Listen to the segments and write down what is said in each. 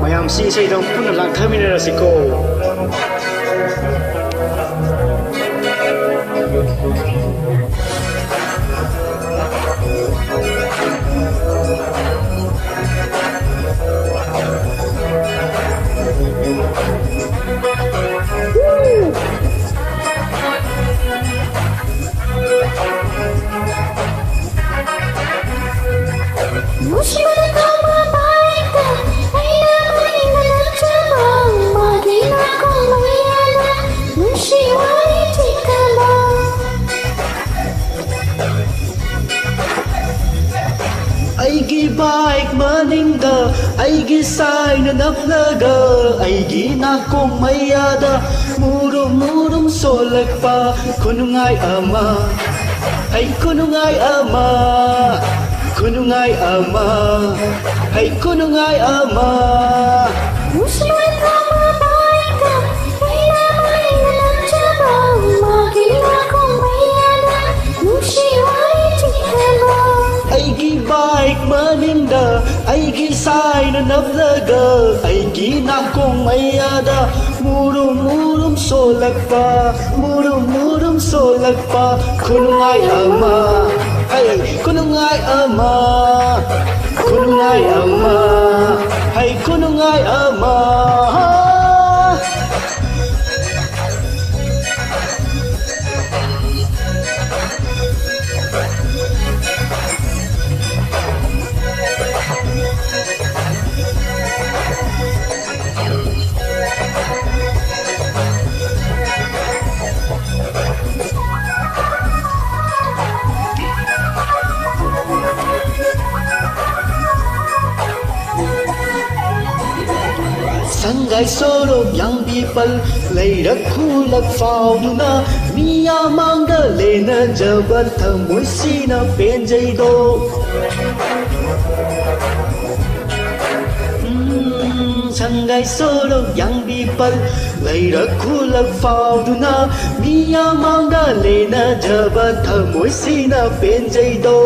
mayam si say dong pun lang terminal siko Aigi bike maninga aigi sai na naplaga aigi nakong mayada murum solakpa kunungai ama ay kunungai ama kunungai ama ay kunungai ama Aigi bike maninda aigi sai na nablaga aigi nakong mayada murum solakpa kunungai ama ay kunungai ama ay kunungai ama Sangay sorok yang people Layrak kulak fauduna Miya mangga lena jabar thamoy sina penjay do Sangay sorok yang people Layrak kulak fauduna Miya mangga lena jabar thamoy sina penjay do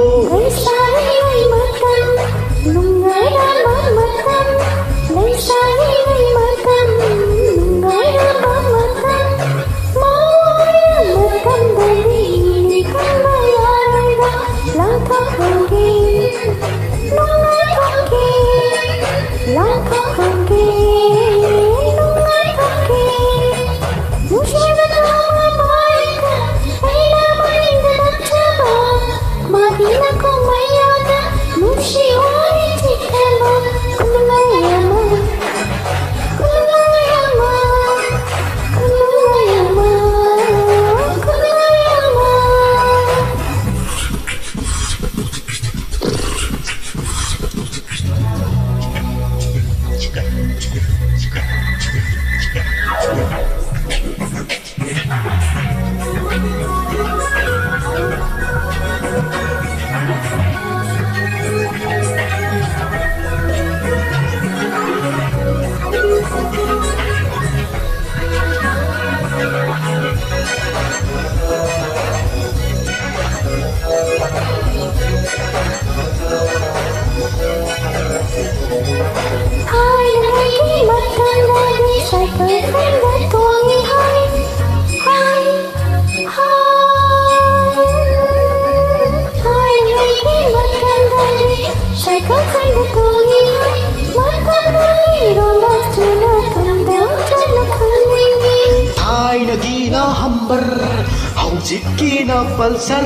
Hojikina pulsar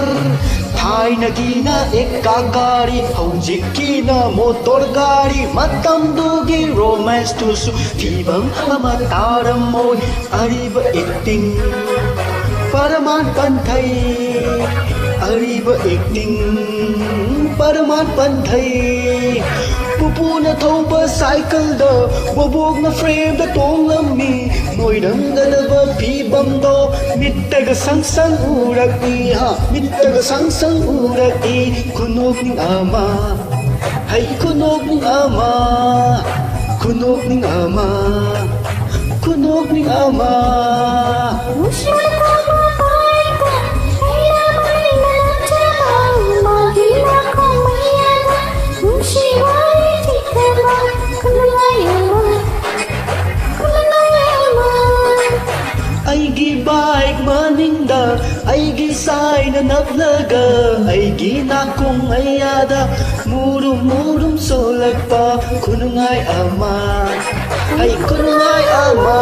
Thai nagina ekka gari Hojikina motor gari Matam dugi romance tusu Tibang amataram moy Ariba acting Paraman panthai Ariba acting Paraman panthai Pupuna thauba cycle da Bobog na frame da tong lammi Moidang dalaba pibam do Mittaga sang uraki ha Mittaga sang uraki Kunog ning ama Hay kunog ning ama Kunog ning ama Kunog ning ama She ꯅꯨꯡꯉꯥꯏꯅ ꯅꯞꯂꯒ ꯑꯩꯒꯤ ꯅꯥꯀꯣꯡ ꯃꯌꯥꯗ ꯃꯨꯔꯨꯝ ꯃꯨꯔꯨꯝ ꯁꯣꯜꯂꯛꯄ ꯈꯨꯅꯨꯡꯉꯥꯏ ꯑꯃ ꯑꯩ ꯈꯨꯅꯨꯡꯉꯥꯏ ꯑꯃ